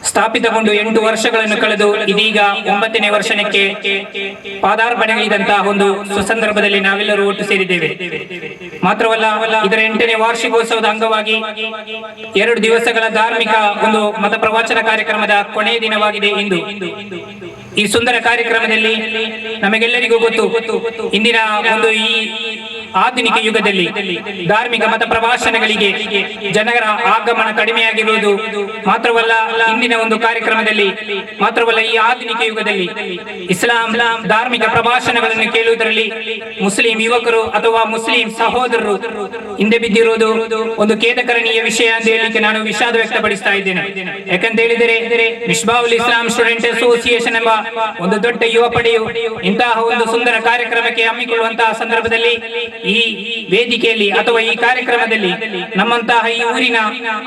ಸ್ಥಾಪಿತಗೊಂಡು 8 ವರ್ಷಗಳನ್ನು ಕಳೆದು ಇದೀಗ 9ನೇ ವರ್ಷಕ್ಕೆ ಪಾದಾರ್ಪಣೆಗಿದಂತಹ ಒಂದು ಸುಸಂದರ್ಭದಲ್ಲಿ ನಾವೆಲ್ಲರೂ ಒಟ್ಟು ಸೇರಿದ್ದೇವೆ. ಮಾತ್ರವಲ್ಲ, ಇದರ 8ನೇ ವಾರ್ಷಿಕೋತ್ಸವದ ಅಂಗವಾಗಿ 2 ದಿವಸಗಳ ಧಾರ್ಮಿಕ ಒಂದು ಮತ ಪ್ರವಚನ ಕಾರ್ಯಕ್ರಮದ ಕೊನೆಯ ದಿನವಾಗಿದೆ ಇಂದು. ಈ ಸುಂದರ ಕಾರ್ಯಕ್ರಮದಲ್ಲಿ ನಮಗೆಲ್ಲರಿಗೂ ಗೊತ್ತು, ಇಂದಿನ ಒಂದು ಈ ಆಧುನಿಕ ಯುಗದಲ್ಲಿ ಧಾರ್ಮಿಕ ಮತ ಪ್ರಭಾಷಣೆಗಳಿಗೆ ಜನರ ಆಗಮನ ಕಡಿಮೆಯಾಗಿರುವುದು ಮಾತ್ರವಲ್ಲ, ಇಂದಿನ ಒಂದು ಕಾರ್ಯಕ್ರಮದಲ್ಲಿ ಮಾತ್ರವಲ್ಲ, ಈ ಆಧುನಿಕ ಯುಗದಲ್ಲಿ ಇಸ್ಲಾಂ ಧಾರ್ಮಿಕ ಪ್ರಭಾಷಣೆಗಳನ್ನು ಕೇಳುವುದರಲ್ಲಿ ಮುಸ್ಲಿಂ ಯುವಕರು ಅಥವಾ ಮುಸ್ಲಿಂ ಸಹೋದರರು ಹಿಂದೆ ಬಿದ್ದಿರುವುದು ಒಂದು ಖೇದಕರಣೀಯ ವಿಷಯ ಅಂತ ಹೇಳಲಿಕ್ಕೆ ನಾನು ವಿಷಾದ ವ್ಯಕ್ತಪಡಿಸ್ತಾ ಇದ್ದೇನೆ. ಯಾಕಂತ ಹೇಳಿದರೆ ಮಿಸ್ಬಾಹುಲ್ ಇಸ್ಲಾಂ ಸ್ಟೂಡೆಂಟ್ ಅಸೋಸಿಯೇಷನ್ ಎಂಬ ಒಂದು ದೊಡ್ಡ ಯುವ ಪಡೆಯು ಇಂತಹ ಒಂದು ಸುಂದರ ಕಾರ್ಯಕ್ರಮಕ್ಕೆ ಹಮ್ಮಿಕೊಳ್ಳುವಂತಹ ಸಂದರ್ಭದಲ್ಲಿ ಈ ವೇದಿಕೆಯಲ್ಲಿ ಅಥವಾ ಈ ಕಾರ್ಯಕ್ರಮದಲ್ಲಿ ನಮ್ಮಂತಹ ಈ ಊರಿನ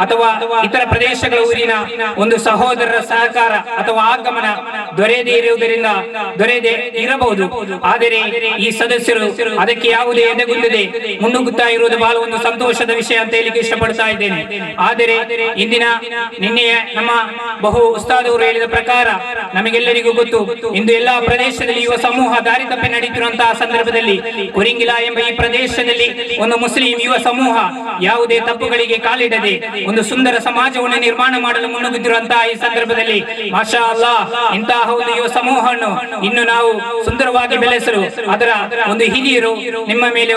ಅಥವಾ ಇತರ ಪ್ರದೇಶಗಳ ಊರಿನ ಒಂದು ಸಹೋದರರ ಸಹಕಾರ ಅಥವಾ ಆಗಮನ ದೊರೆಯದೇ ಇರಬಹುದು. ಆದರೆ ಈ ಸದಸ್ಯರು ಅದಕ್ಕೆ ಯಾವುದೇ ಎದೆಗುಂದದೆ ಮುನ್ನುಗ್ಗುತ್ತಾ ಇರುವುದು ಬಹಳ ಒಂದು ಸಂತೋಷದ ವಿಷಯ ಅಂತ ಹೇಳಿಕ್ಕೆ ಇಷ್ಟಪಡ್ತಾ ಇದ್ದೇನೆ. ಆದರೆ ನಿನ್ನೆಯ ನಮ್ಮ ಬಹು ಉಸ್ತಾದವರು ಹೇಳಿದ ಪ್ರಕಾರ ನಮಗೆಲ್ಲರಿಗೂ ಗೊತ್ತು, ಇಂದು ಎಲ್ಲಾ ಪ್ರದೇಶದಲ್ಲಿ ಯುವ ಸಮೂಹ ದಾರಿ ತಪ್ಪಿ ನಡೆಯುತ್ತಿರುವಂತಹ ಸಂದರ್ಭದಲ್ಲಿ ಕೊರಿಂಗಿಲಾ ಎಂಬ ಈ ಪ್ರದೇಶದಲ್ಲಿ ಒಂದು ಮುಸ್ಲಿಂ ಯುವ ಸಮೂಹ ಯಾವುದೇ ತಪ್ಪುಗಳಿಗೆ ಕಾಲಿಡದೆ ಒಂದು ಸುಂದರ ಸಮಾಜವನ್ನು ನಿರ್ಮಾಣ ಮಾಡಲು ಮುನ್ನುಗ್ಗುತ್ತಿರುವಂತಹ ಈ ಸಂದರ್ಭದಲ್ಲಿ ಮಾಷಾ ಅಲ್ಲಾಹ್, ಇಂತಹ ಒಂದು ಯುವ ಸಮೂಹವನ್ನು ಇನ್ನು ನಾವು ಸುಂದರವಾಗಿ ಬೆಳೆಸಲು ಅದರ ಒಂದು ಹಿರಿಯರು ನಿಮ್ಮ ಮೇಲೆ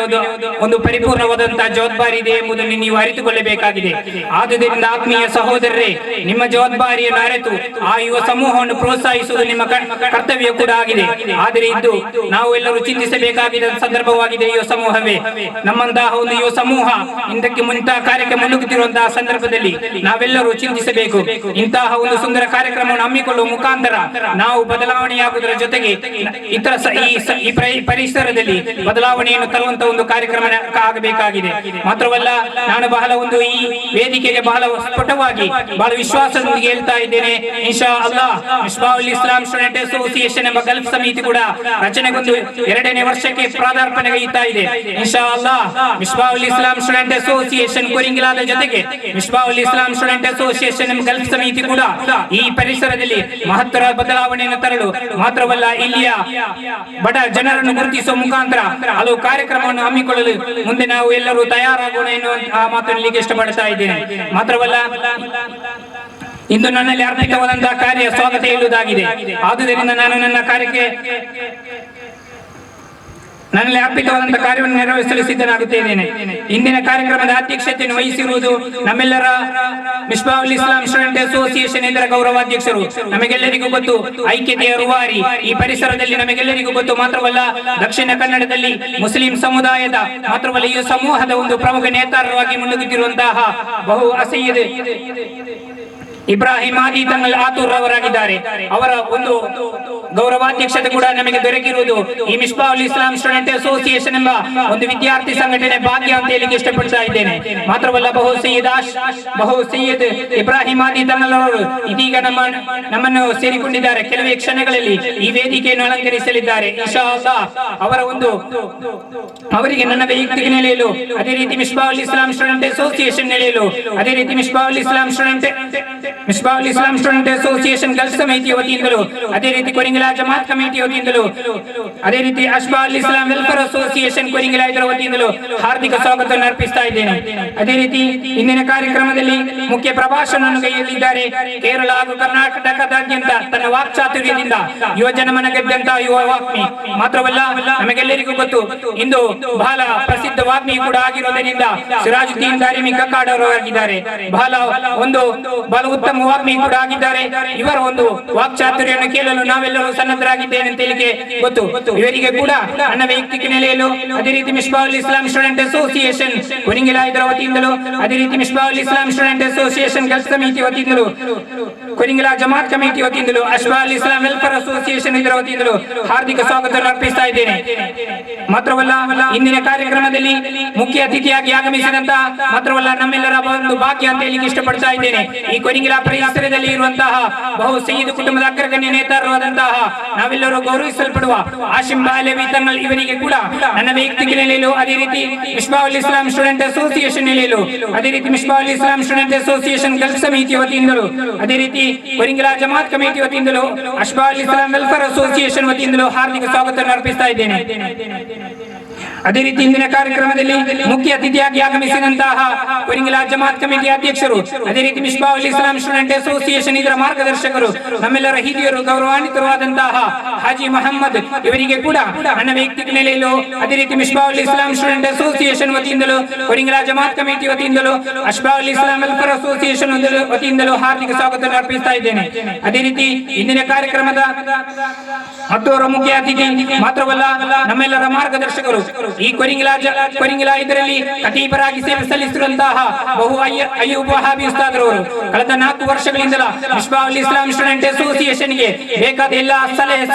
ಒಂದು ಪರಿಪೂರ್ಣವಾದಂತಹ ಜವಾಬ್ದಾರಿ ಇದೆ ಎಂಬುದನ್ನು ನೀವು ಅರಿತುಕೊಳ್ಳಬೇಕಾಗಿದೆ. ಆದುದರಿಂದ ಆತ್ಮೀಯ ಸಹೋದರರೇ, ನಿಮ್ಮ ಜವಾಬ್ದಾರಿಯನ್ನು ಅರಿತು ಆ ಯುವ ಸಮೂಹವನ್ನು ಪ್ರೋತ್ಸಾಹಿಸುವುದು ನಿಮ್ಮ ಕರ್ತವ್ಯ ಕೂಡ ಆಗಿದೆ. ಆದರೆ ಇದು ನಾವು ಎಲ್ಲರೂ ಚಿಂತಿಸಬೇಕಾಗಿದ್ದ ಸಂದರ್ಭವಾಗಿದೆ. ಯುವ ಸಮೂಹವೇ ನಮ್ಮಂತಹ ಒಂದು ಯುವ ಸಮೂಹ ಇಂತಹ ಕಾರ್ಯಕ್ಕೆ ಮುನ್ನುಗ್ಗುತ್ತಿರುವಂತಹ ಸಂದರ್ಭದಲ್ಲಿ ನಾವೆಲ್ಲರೂ ಚಿಂತಿಸಬೇಕು. ಇಂತಹ ಒಂದು ಸುಂದರ ಕಾರ್ಯಕ್ರಮವನ್ನು ಹಮ್ಮಿಕೊಳ್ಳುವ ಮುಖಾಂತರ ನಾವು ಬದಲಾವಣೆಯಾಗುವುದರ ಜೊತೆಗೆ ಇತರ ಈ ಪರಿಸರದಲ್ಲಿ ಬದಲಾವಣೆಯನ್ನು ತರುವಂತಹ ಒಂದು ಕಾರ್ಯಕ್ರಮ ಆಗಬೇಕಾಗಿದೆ. ಮಾತ್ರವಲ್ಲ, ನಾನು ಬಹಳ ಒಂದು ಈ ವೇದಿಕೆಗೆ ಬಹಳ ಸ್ಫುಟವಾಗಿ ಬಹಳ ವಿಶ್ವಾಸದೊಂದಿಗೆ ಹೇಳ್ತಾ ಇದ್ದೇನೆ, ಇನ್ಶಾ ಅಲ್ಲಾಹ್ ಮಿಸ್ಬಾಹುಲ್ ಇಸ್ಲಾಂ ಸ್ಟೂಡೆಂಟ್ ಅಸೋಸಿಯೇಷನ್ ಎಂಬ ಗಲ್ಫ್ ಸಮಿತಿ ಕೂಡ ರಚನೆಗೊಂಡು 2ನೇ ವರ್ಷಕ್ಕೆ ಪಾದಾರ್ಪಣೆಗೈತಾ ಇದೆ. ಇನ್ಶಾ ಅಲ್ಲಾಹ್ ಮಿಸ್ಬಾಹುಲ್ ಇಸ್ಲಾಂ ಸ್ಟೂಡೆಂಟ್ ಅಸೋಸಿಯೇಷನ್ ಕೊರಿಂಗಿಲಾದ ಜೊತೆಗೆ ಮಿಸ್ಬಾಹುಲ್ ಇಸ್ಲಾಂ ಸ್ಟೂಡೆಂಟ್ ಅಸೋಸಿಯೇಷನ್ ಎಂಬ ಗಲ್ಫ್ ಸಮಿತಿ ಕೂಡ ಈ ಪರಿಸರದಲ್ಲಿ ಮಹತ್ತರ ಬದಲಾವಣೆಯನ್ನು ತರಲು ಮಾತ್ರವಲ್ಲ, ಇಲ್ಲಿಯ ಬಡ ಜನರನ್ನು ಗುರುತಿಸುವ ಮುಖಾಂತರ ಹಲವು ಕಾರ್ಯಕ್ರಮವನ್ನು ಹಮ್ಮಿಕೊಳ್ಳಲು ಮುಂದೆ ನಾವು ಎಲ್ಲರೂ ತಯಾರಾಗೋಣ ಎನ್ನುವ ಮಾತನ್ನು ಇಷ್ಟಪಡ್ತಾ ಇದ್ದೇನೆ. ಮಾತ್ರವಲ್ಲ, ಇಂದು ನನ್ನಲ್ಲಿ ಅರ್ಪಿತವಾದಂತಹ ಕಾರ್ಯ ಸ್ವಾಗತ ಹೇಳುವುದಾಗಿದೆ. ಆದುದರಿಂದ ನಾನು ನನ್ನಲ್ಲಿ ಅರ್ಪಿತವಾದಂತಹ ಕಾರ್ಯವನ್ನು ನೆರವೇರಿಸಲು ಸಿದ್ಧನಾಗುತ್ತಿದ್ದೇನೆ. ಇಂದಿನ ಕಾರ್ಯಕ್ರಮದ ಅಧ್ಯಕ್ಷತೆಯನ್ನು ವಹಿಸಿರುವುದು ನಮ್ಮೆಲ್ಲರ ಮಿಸ್ಬಾಹುಲ್ ಇಸ್ಲಾಂ ಸ್ಟೂಡೆಂಟ್ ಅಸೋಸಿಯೇಷನ್ ಇದರ ಗೌರವಾಧ್ಯಕ್ಷರು. ನಮಗೆಲ್ಲರಿಗೂ ಗೊತ್ತು, ಐಕ್ಯತೆಯ ರೂವಾರಿ ಈ ಪರಿಸರದಲ್ಲಿ ನಮಗೆಲ್ಲರಿಗೂ ಗೊತ್ತು. ಮಾತ್ರವಲ್ಲ, ದಕ್ಷಿಣ ಕನ್ನಡದಲ್ಲಿ ಮುಸ್ಲಿಂ ಸಮುದಾಯದ ಮಾತ್ರವಲ್ಲ ಈ ಸಮೂಹದ ಒಂದು ಪ್ರಮುಖ ನೇತಾರರಾಗಿ ಮುನ್ನುಗ್ಗುತ್ತಿರುವಂತಹ ಬಹು ಅಸಯ್ಯದ್ ಇಬ್ರಾಹಿಂ ಆದಿ ತಂಗಲ್ ಆತೂರ್ ಅವರಾಗಿದ್ದಾರೆ. ಅವರ ಒಂದು ಗೌರವಾಧ್ಯಕ್ಷತೆ ಕೂಡ ನಮಗೆ ದೊರಕಿರುವುದು ಈ ಮಿಸ್ಬಾಹುಲ್ ಇಸ್ಲಾಂ ಸ್ಟೂಡೆಂಟ್ ಅಸೋಸಿಯೇಷನ್ ಎಂಬ ಒಂದು ವಿದ್ಯಾರ್ಥಿ ಸಂಘಟನೆ ಭಾಗ್ಯ ಅಂತ ಹೇಳಲಿಕ್ಕೆ ಇಷ್ಟಪಡ್ತಾ ಇದ್ದೇನೆ. ಮಾತ್ರವಲ್ಲ, ಬಹು ಸಯ್ಯದ್ ಇಬ್ರಾಹಿಂ ಆದಿ ತಂಗಲ್ ಅವರು ಇದೀಗ ನಮ್ಮನ್ನು ಸೇರಿಕೊಂಡಿದ್ದಾರೆ. ಕೆಲವೇ ಕ್ಷಣಗಳಲ್ಲಿ ಈ ವೇದಿಕೆಯನ್ನು ಅಲಂಕರಿಸಲಿದ್ದಾರೆ. ಇನ್ಶಾ ಅಲ್ಲಾಹ್ ಅವರಿಗೆ ನನ್ನ ವೈಯಕ್ತಿಕ ನೆಲೆಯಲು, ಅದೇ ರೀತಿ ಮಿಸ್ಬಾಹುಲ್ ಇಸ್ಲಾಂ ಸ್ಟೂಡೆಂಟ್ ಅಸೋಸಿಯೇಷನ್ ನೆಲೆಯಲು, ಅದೇ ರೀತಿ ಮಿಸ್ಬಾಹುಲ್ ಇಸ್ಲಾಂ ಸ್ಟೂಡೆಂಟ್ ಅಸೋಸಿಯೇಷನ್ ಗಲ್ಫ್ ಸಮಿತಿಯ ವತಿಯಿಂದಲೂ, ಅದೇ ರೀತಿ ಕೊರಿಂಗಿಲಾ ಜಮಾತ್ ಕಮಿಟಿ ವತಿಯಿಂದಲೂ, ಅದೇ ರೀತಿ ಅಶ್ಬಾಹುಲ್ ಇಸ್ಲಾಂ ವೆಲ್ಫೇರ್ ಅಸೋಸಿಯೇಷನ್ ಕೊರಿಂಗಿಲಾ ಇದರ ವತಿಯಿಂದಲೂ ಹಾರ್ದಿಕ ಸ್ವಾಗತವನ್ನು ಅರ್ಪಿಸ್ತಾ ಇದ್ದೇನೆ. ಅದೇ ರೀತಿ ಇಂದಿನ ಕಾರ್ಯಕ್ರಮದಲ್ಲಿ ಮುಖ್ಯ ಪ್ರಭಾಷಣವನ್ನು ಕೈಯಲ್ಲಿದ್ದಾರೆ. ಕೇರಳ ಹಾಗೂ ಕರ್ನಾಟಕದಾದ್ಯಂತ ತನ್ನ ವಾಕ್ಚಾತುರ್ಯದಿಂದ ಯುವಜನ ಮನ ಗೆದ್ದಂತಹ ಯುವ ವಾಗ್ಮಿ. ಮಾತ್ರವಲ್ಲ, ನಮಗೆಲ್ಲರಿಗೂ ಗೊತ್ತು, ಇಂದು ಬಹಳ ಪ್ರಸಿದ್ಧ ವಾಗ್ಮಿ ಕೂಡ ಆಗಿರುವುದರಿಂದ ಸಿರಾಜುದ್ದೀನ್ ದಾರಿಮಿ ಕಕ್ಕಾಡ್ ಅವರಾಗಿದ್ದಾರೆ. ಬಹಳ ಉತ್ತಮ ವಾಗ್ಮಿ ಕೂಡ ಆಗಿದ್ದಾರೆ. ಇವರ ಒಂದು ವಾಕ್ಚಾತುರ್ಯವನ್ನು ಕೇಳಲು ನಾವೆಲ್ಲರೂ ಸನ್ನದ್ಧರಾಗಿದ್ದೇವೆ ಅಂತ ಹೇಳಿಕೆ ಗೊತ್ತು. ಇವರಿಗೆ ಕೂಡ ನನ್ನ ವೈಯಕ್ತಿಕ ನೆಲೆಯಲು, ಅದೇ ರೀತಿ ಮಿಸ್ಬಾಹುಲ್ ಇಸ್ಲಾಂ ಸ್ಟೂಡೆಂಟ್ ಅಸೋಸಿಯೇಷನ್ ಕೊರಿಂಗಿಲಾ ಇದರ ವತಿಯಿಂದಲೂ, ಅದೇ ರೀತಿ ಮಿಸ್ಬಾಹುಲ್ ಇಸ್ಲಾಂ ಸ್ಟೂಡೆಂಟ್ ಅಸೋಸಿಯೇಷನ್ ಗಲ್ಫ್ ಸಮಿತಿ ವತಿಯಿಂದಲೂ ಕೊರಿಂಗಲ ಜಮಾತ್ ಕಮಿಟಿ ವತಿಯಿಂದಲೂ ಅಶ್ವಾ ಅಲ್ ಇಸ್ಲಾಂ ವೆಲ್ಫೇರ್ ಅಸೋಸಿಯೇಷನ್ ಇದರ ವತಿಯಿಂದಲೂ ಹಾರ್ದಿಕ ಸ್ವಾಗತವನ್ನು ಅರ್ಪಿಸ್ತಾ ಇದ್ದೇನೆ. ಮಾತ್ರವಲ್ಲ, ಇಂದಿನ ಕಾರ್ಯಕ್ರಮದಲ್ಲಿ ಮುಖ್ಯ ಅತಿಥಿಯಾಗಿ ಆಗಮಿಸಿದಂತಹ ಮಾತ್ರವಲ್ಲ ನಮ್ಮೆಲ್ಲರ ಒಂದು ಭಾಗ್ಯ ಅಂತ ಹೇಳಲಿಕ್ಕೆ ಇಷ್ಟಪಡ್ತಾ ಇದ್ದೇನೆ. ಈ ಕೊರಿಂಗಲ ಪರಿಸರದಲ್ಲಿ ಇರುವಂತಹ ಬಹು ಸೈಯದ್ ಕುಟುಂಬದ ಅಗ್ರಗಣ್ಯ ನೇತಾರರಾದಂತಹ ನಾವೆಲ್ಲರೂ ಗೌರವಿಸಲ್ಪಡುವ ಆಶಿಂ ಬಾಲವಿ ತಂಗಲ್ ಇವರಿಗೆ ಕೂಡ ನನ್ನ ವೈಯಕ್ತಿಕ ನೆಲೆಯಲ್ಲೂ, ಅದೇ ರೀತಿ ಮಿಸ್ಬಾಹುಲ್ ಇಸ್ಲಾಂ ಸ್ಟೂಡೆಂಟ್ ಅಸೋಸಿಯೇಷನ್ ನೆಲೆಯಲ್ಲೂ, ಅದೇ ರೀತಿ ಮಿಸ್ಬಾಹುಲ್ ಇಸ್ಲಾಂ ಸ್ಟೂಡೆಂಟ್ ಅಸೋಸಿಯೇಷನ್ ಗಲ್ಫ್ ಸಮಿತಿ ವತಿಯಿಂದಲೂ, ಅದೇ ರೀತಿ ಕೊರಿಂಗಲ ಜಮಾತ್ ಕಮಿಟಿ ವತಿಯಿಂದಲೂ, ಅಶ್ವಾ ಅಲ್ ಇಸ್ಲಾಂ ವೆಲ್ಫೇರ್ ಅಸೋಸಿಯೇಷನ್ ವತಿಯಿಂದಲೂ ಹಾರ್ದಿಕ ಸ್ವಾಗತವನ್ನು ಅರ್ಪಿಸ್ತಾ ಇದ್ದೇನೆ. ಅದೇ ರೀತಿ ಇಂದಿನ ಕಾರ್ಯಕ್ರಮದಲ್ಲಿ ಮುಖ್ಯ ಅತಿಥಿಯಾಗಿ ಆಗಮಿಸಿದಂತಹ ಕೊರಿಂಗಲ ಜಮಾತ್ ಕಮಿಟಿ ಅಧ್ಯಕ್ಷರು, ಅದೇ ರೀತಿ ಮಿಸ್ಬಾಹುಲ್ ಇಸ್ಲಾಂ ಸ್ಟೂಡೆಂಟ್ ಅಸೋಸಿಯೇಷನ್ ಇದರ ಮಾರ್ಗದರ್ಶಕರು, ನಮ್ಮೆಲ್ಲರ ಹಿರಿಯರು ಗೌರವಾನ್ವಿತರಾದಂತಹ ಹಾಜಿ ಮೊಹಮ್ಮದ್ ಇವರಿಗೆ ಕೂಡ ನನ್ನ ವೈಯಕ್ತಿಕ ನೆಲೆಯಲ್ಲೂ, ಅದೇ ರೀತಿ ಮಿಸ್ಬಾಹುಲ್ ಇಸ್ಲಾಂ student association ವತಿಯಿಂದಲೂ, ಕೊರಿಂಗಲ Jamaat committee ವತಿಯಿಂದಲೂ, Ashwani ಅಲ್ ಇಸ್ಲಾಂ ವೆಲ್ಫೇರ್ ಅಸೋಸಿಯೇಷನ್ ವತಿಯಿಂದಲೂ ಹಾರ್ದಿಕ ಸ್ವಾಗತವನ್ನು ಅರ್ಪಿಸ್ತಾ ಇದ್ದೇನೆ. ಅದೇ ರೀತಿ ಇಂದಿನ ಕಾರ್ಯಕ್ರಮದ ಮತ್ತೋರ್ವ ಮುಖ್ಯ ಅತಿಥಿ ಮಾತ್ರವಲ್ಲ ನಮ್ಮೆಲ್ಲರ ಮಾರ್ಗದರ್ಶಕರು, ಈ ಕೊರಿಂಗಲ ಇದರಲ್ಲಿ ಕಟೀಬರಾಗಿ ಸೇವೆ ಸಲ್ಲಿಸಿರುವಂತಹ ಬಹು ಅಯ್ಯೂಬ್ ವಹಾಬಿ ಉಸ್ತಾದ್ರವರು ಕಳೆದ 4 ವರ್ಷಗಳಿಂದಲೂ ಮಿಸ್ಬಾಹುಲ್ ಇಸ್ಲಾಂ ಸ್ಟೂಡೆಂಟ್ ಅಸೋಸಿಯೇಷನ್ ಗೆ ಬೇಕಾದ ಎಲ್ಲಾ ಸಲಹೆ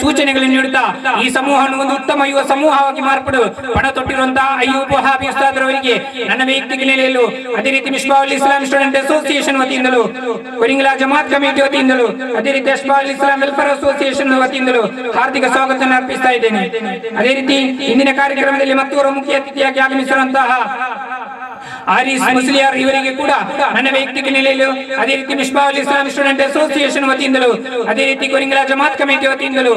ಸೂಚನೆಗಳನ್ನು ನೀಡುತ್ತಾ ಈ ಸಮೂಹವನ್ನು ಒಂದು ಉತ್ತಮ ಯುವ ಸಮೂಹವಾಗಿ ಮಾರ್ಪಡು ಪಣ ತೊಟ್ಟಿರುವಂತಹ ಅಯ್ಯೂಬ್ ವಹಾಬಿ ಉಸ್ತಾದ್ರವರಿಗೆ ನನ್ನ ವೈಯಕ್ತಿಕ ನೆಲೆಯಲ್ಲೂ, ಅದೇ ರೀತಿ ಮಿಸ್ಬಾಹುಲ್ ಇಸ್ಲಾಂ ಸ್ಟೂಡೆಂಟ್ ಅಸೋಸಿಯೇಷನ್ ವತಿಯಿಂದಲೂ, ಕೊರಿಂಗಲ ಜಮಾತ್ ಕಮಿಟಿ ವತಿಯಿಂದಲೂ, ಅದೇ ರೀತಿ ಅಶ್ವಾ ಅಲ್ ಇಸ್ಲಾಂ ವೆಲ್ಫೇರ್ ಅಸೋಸಿಯೇಷನ್ ವತಿಯಿಂದಲೂ ಹಾರ್ದಿಕ ಸ್ವಾಗತವನ್ನು ಅರ್ಪಿಸ್ತಾ ಇದ್ದೇನೆ. ಅದೇ ರೀತಿ ಇಂದಿನ ಕಾರ್ಯಕ್ರಮದಲ್ಲಿ ಮತ್ತೋರ್ವ ಮುಖ್ಯ ಅತಿಥಿಯಾಗಿ ಆಗಮಿಸಿರುವಂತಹ ಆರಿಸ್ ಮುಸ್ಲಿಯಾರ್ ಇವರಿಗೆ ಕೂಡ ನನ್ನ ವೈಯಕ್ತಿಕ ನೆಲೆಯಲ್ಲೂ, ಅದೇ ರೀತಿ ಮಿಸ್ಬಾಹುಲ್ ಇಸ್ಲಾಂ ಸ್ಟೂಡೆಂಟ್ ಅಸೋಸಿಯೇಷನ್ ವತಿಯಿಂದಲೂ, ಅದೇ ರೀತಿ ಕೊರಿಂಗಲ ಜಮಾತ್ ಕಮಿಟಿ ವತಿಯಿಂದಲೂ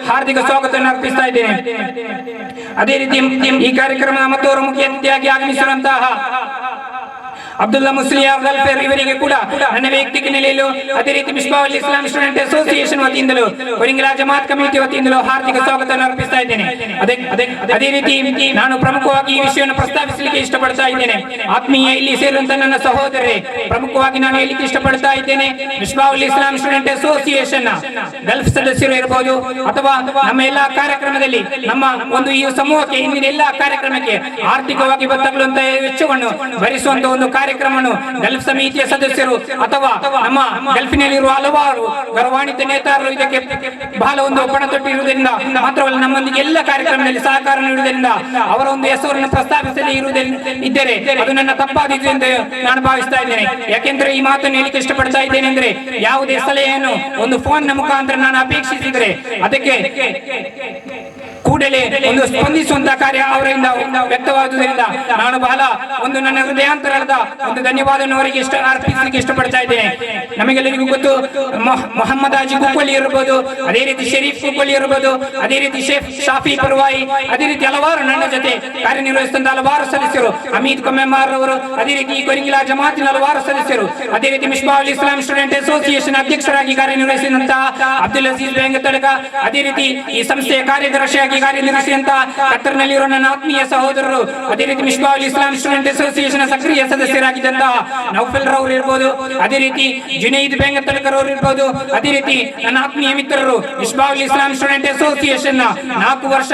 ಹಾರ್ದಿಕ ಸ್ವಾಗತವನ್ನು ಅರ್ಪಿಸ್ತಾ ಇದ್ದೇನೆ. ಅದೇ ರೀತಿ ಈ ಕಾರ್ಯಕ್ರಮದ ಮತ್ತೋರ್ವ ಮುಖ್ಯ ಅತಿಥಿಯಾಗಿ ಆಗಮಿಸಿರುವಂತಹ ಅಬ್ದುಲ್ಲಾ ಮುಸ್ಲಿಯಾರ್ ವೆಲ್ಫೇರ್ ಇವರಿಗೆ ಕೂಡ ನನ್ನ ವೈಯಕ್ತಿಕ ನೆಲೆಯಲ್ಲೂ, ಅದೇ ರೀತಿ ಮಿಸ್ಬಾಹುಲ್ ಇಸ್ಲಾಂ ಸ್ಟೂಡೆಂಟ್ ಅಸೋಸಿಯೇಷನ್ ವತಿಯಿಂದಲೂ, ಕೊರಿಂಗಲ ಜಮಾತ್ ಕಮಿಟಿ ವತಿಯಿಂದಲೂ ಹಾರ್ದಿಕ ಸ್ವಾಗತವನ್ನು ಅರ್ಪಿಸ್ತಾ ಇದ್ದೇನೆ. ಅದೇ ರೀತಿ ನಾನು ಪ್ರಮುಖವಾಗಿ ಈ ವಿಷಯವನ್ನು ಪ್ರಸ್ತಾಪಿಸಲಿಕ್ಕೆ ಇಷ್ಟಪಡ್ತಾ ಇದ್ದೇನೆ. ಆತ್ಮೀಯ ಇಲ್ಲಿ ಸೇರುವಂತಹ ನನ್ನ ಸಹೋದರರೇ, ಪ್ರಮುಖವಾಗಿ ನಾನು ಹೇಳಲಿಕ್ಕೆ ಇಷ್ಟಪಡ್ತಾ ಇದ್ದೇನೆ, ಮಿಸ್ಬಾಹುಲ್ ಇಸ್ಲಾಂ ಸ್ಟೂಡೆಂಟ್ ಅಸೋಸಿಯೇಷನ್ ಗಲ್ಫ್ ಸದಸ್ಯರು ಇರಬಹುದು ಅಥವಾ ನಮ್ಮ ಎಲ್ಲಾ ಕಾರ್ಯಕ್ರಮದಲ್ಲಿ ನಮ್ಮ ಒಂದು ಈ ಸಮೂಹಕ್ಕೆ ಇಂದಿನ ಎಲ್ಲಾ ಕಾರ್ಯಕ್ರಮಕ್ಕೆ ಆರ್ಥಿಕವಾಗಿ ತಗಲುವಂತಹ ವೆಚ್ಚವನ್ನು ಭರಿಸುವಂತಹ ಒಂದು ಕಾರ್ಯಕ್ರಮವನ್ನು ಗಲ್ಫ್ ಸಮಿತಿಯ ಸದಸ್ಯರು ಅಥವಾ ನಮ್ಮ ಗಲ್ಫಿನಲ್ಲಿರುವ ಹಲವಾರು ಗೌರವಾನ್ವಿತ ನೇತಾರರು ಇದಕ್ಕೆ ಬಹಳ ಒಂದು ಪಣ ತೊಟ್ಟಿರುವುದರಿಂದ ಮಾತ್ರವಲ್ಲ ನಮ್ಮೊಂದಿಗೆ ಎಲ್ಲ ಕಾರ್ಯಕ್ರಮದಲ್ಲಿ ಸಹಕಾರ ನೀಡುವುದರಿಂದ ಅವರ ಒಂದು ಹೆಸರನ್ನು ಪ್ರಸ್ತಾಪಿಸದೇ ಇದ್ದರೆ ಅದು ನನ್ನ ತಪ್ಪಾದಿತ್ತು ಎಂದು ನಾನು ಭಾವಿಸ್ತಾ ಇದ್ದೇನೆ. ಯಾಕೆಂದ್ರೆ ಈ ಮಾತನ್ನು ಹೇಳಿಕ್ಕೆ ಇಷ್ಟಪಡ್ತಾ ಇದ್ದೇನೆ ಅಂದ್ರೆ, ಯಾವುದೇ ಸಲಹೆಯನ್ನು ಒಂದು ಫೋನ್ ನ ಮುಖಾಂತರ ನಾನು ಅಪೇಕ್ಷಿಸಿದರೆ ಅದಕ್ಕೆ ಕೂಡಲೇ ಒಂದು ಸ್ಪಂದಿಸುವಂತಹ ಕಾರ್ಯ ಅವರಿಂದ ವ್ಯಕ್ತವಾಗುವುದರಿಂದ ನಾನು ಬಹಳ ಒಂದು ನನ್ನ ಹೃದಯಾಂತರದ ಒಂದು ಧನ್ಯವಾದವನ್ನು ಅವರಿಗೆ ಅರ್ಪಿಸಲಿಕ್ಕೆ ಇಷ್ಟಪಡ್ತಾ ಇದ್ದೇನೆ. ನಮಗೆಲ್ಲರಿಗೂ ಗೊತ್ತು, ಮೊಹಮ್ಮದ್ ಹಾಜಿ ಕುಕ್ಕೋಳಿ ಇರಬಹುದು, ಅದೇ ರೀತಿ ಶರೀಫ್ ಕುಕ್ಕೋಳಿ ಇರಬಹುದು, ಅದೇ ರೀತಿ ಶೇಖ್ ಶಾಫಿ ಪರ್ವಾಯಿ, ಅದೇ ರೀತಿ ಹಲವಾರು ನನ್ನ ಜೊತೆ ಕಾರ್ಯನಿರ್ವಹಿಸಿದಂತ ಹಲವಾರು ಸದಸ್ಯರು, ಹಮೀದ್ ಕೊಮ್ಮೆಮಾರ್ ಅವರು, ಅದೇ ರೀತಿ ಕೊರಿಂಗಲ ಜಮಾತಿನ ಹಲವಾರು ಸದಸ್ಯರು, ಅದೇ ರೀತಿ ಮಿಸ್ಬಾಹುಲ್ ಇಸ್ಲಾಂ ಸ್ಟೂಡೆಂಟ್ ಅಸೋಸಿಯೇಷನ್ ಅಧ್ಯಕ್ಷರಾಗಿ ಕಾರ್ಯನಿರ್ವಹಿಸಿದಂತಹ ಅಬ್ದುಲ್ ಅಜೀಜ್ ಬೆಂಗತಡಕ, ಅದೇ ರೀತಿ ಈ ಸಂಸ್ಥೆಯ ಕಾರ್ಯದರ್ಶಿಯಾಗಿ ಕಾರ್ಯನಿರ್ವಹಿಸಿದಂತಹ ಕತ್ತರ್ನಲ್ಲಿರುವ ನನ್ನ ಆತ್ಮೀಯ ಸಹೋದರರು, ಅದೇ ರೀತಿ ಮಿಸ್ಬಾಹುಲ್ ಇಸ್ಲಾಂ ಸ್ಟೂಡೆಂಟ್ ಅಸೋಸಿಯೇಷನ್ ಸಕ್ರಿಯ ಸದಸ್ಯರಾಗಿದ್ದಂತಹ ನೌಫಲ್ ರವರು ಇರಬಹುದು, ಅದೇ ರೀತಿ ಜುನೈದ್ ಬೆಂಗತಡಕರ್ ಅವರು ಇರಬಹುದು, ಅದೇ ರೀತಿ ನನ್ನ ಆತ್ಮೀಯ ಮಿತ್ರರು ಮಿಸ್ಬಾಹುಲ್ ಇಸ್ಲಾಂ ಸ್ಟೂಡೆಂಟ್ ಅಸೋಸಿಯೇಷನ್ 4 ವರ್ಷ